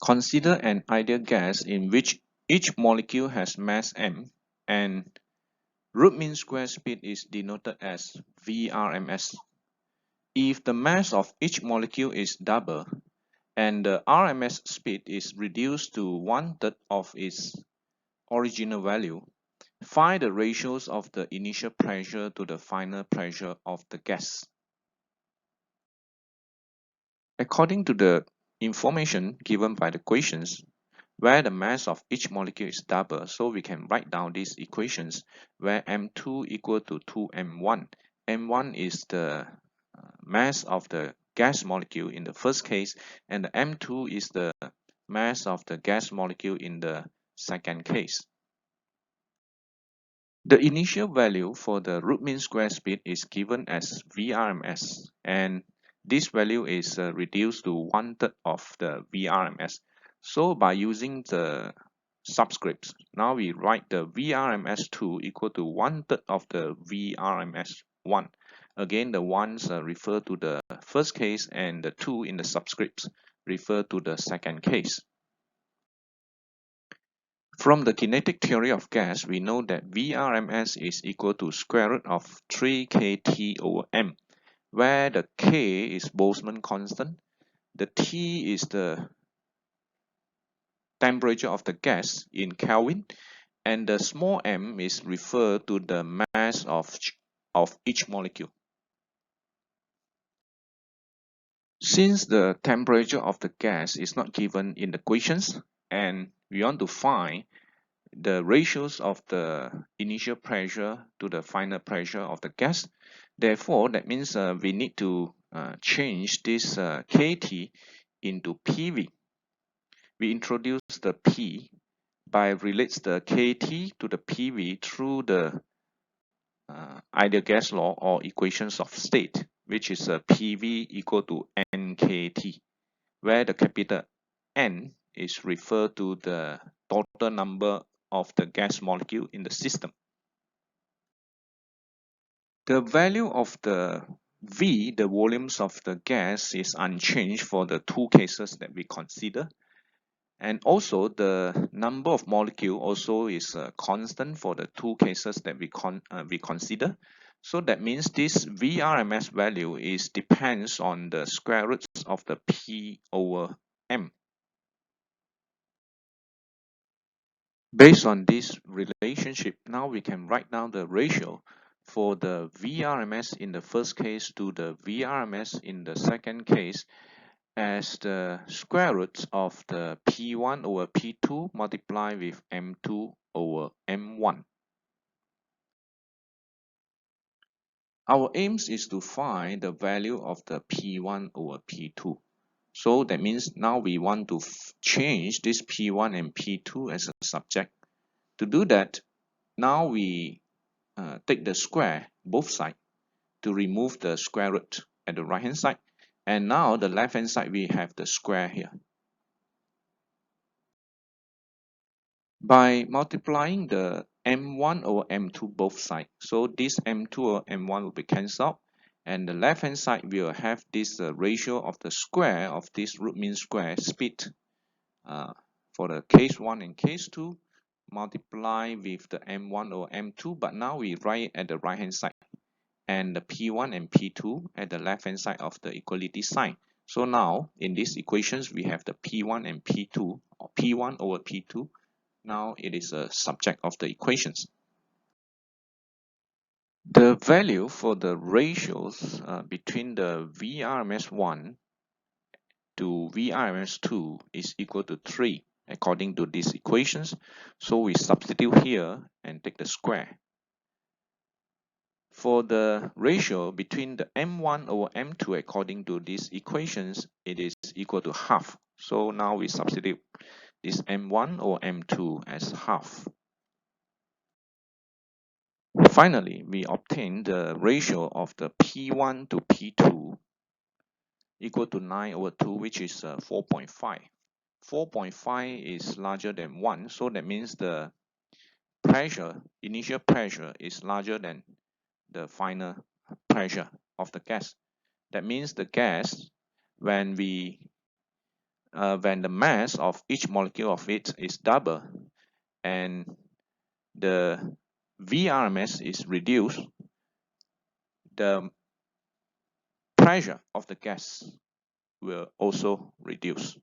Consider an ideal gas in which each molecule has mass m and root mean square speed is denoted as VRMS. If the mass of each molecule is double and the RMS speed is reduced to 1/3 of its original value, find the ratios of the initial pressure to the final pressure of the gas. According to the information given by the questions, where the mass of each molecule is double, so we can write down these equations where m2 equal to 2m1. m1 is the mass of the gas molecule in the first case, and the m2 is the mass of the gas molecule in the second case. The initial value for the root mean square speed is given as VRMS, and this value is reduced to 1/3 of the VRMS. So by using the subscripts, now we write the VRMS2 equal to 1/3 of the VRMS1. Again, the ones refer to the first case, and the 2 in the subscripts refer to the second case. From the kinetic theory of gas, we know that VRMS is equal to square root of 3kT over m, where the K is Boltzmann constant, the T is the temperature of the gas in Kelvin, and the small m is referred to the mass of each molecule. Since the temperature of the gas is not given in the questions, and we want to find the ratios of the initial pressure to the final pressure of the gas. Therefore, that means we need to change this kT into PV. We introduce the P by relates the kT to the PV through the ideal gas law or equations of state, which is PV equal to nKT, where the capital N is referred to the total number of the gas molecule in the system. The value of the V, the volumes of the gas, is unchanged for the two cases that we consider. And also the number of molecule also is constant for the two cases that we consider. So that means this VRMS value is depends on the square roots of the P over M. Based on this relationship, now we can write down the ratio for the VRMS in the first case to the VRMS in the second case as the square roots of the P1 over P2 multiplied with M2 over M1. Our aims is to find the value of the P1 over P2. So that means now we want to change this P1 and P2 as a subject. To do that, now we take the square both sides to remove the square root at the right hand side, and now the left hand side we have the square here. By multiplying the m1 over m2 both sides, so this m2 or m1 will be cancelled, and the left hand side will have this ratio of the square of this root mean square speed for the case 1 and case 2 multiply with the m1 over m2, but now we write it at the right hand side, and the P1 and P2 at the left hand side of the equality sign. So now in these equations we have the P1 and P2, or P1 over P2. Now it is a subject of the equations. The value for the ratios between the VRMS1 to VRMS2 is equal to 3 according to these equations. So we substitute here and take the square. For the ratio between the m1 over m2 according to these equations, it is equal to half. So now we substitute this m1 over m2 as half. Finally, we obtain the ratio of the P1 to P2 equal to 9 over 2, which is 4.5. 4.5 is larger than 1, so that means the pressure, initial pressure, is larger than the final pressure of the gas. That means the gas, when we when the mass of each molecule of it is double and the VRMS is reduced, the pressure of the gas will also reduce.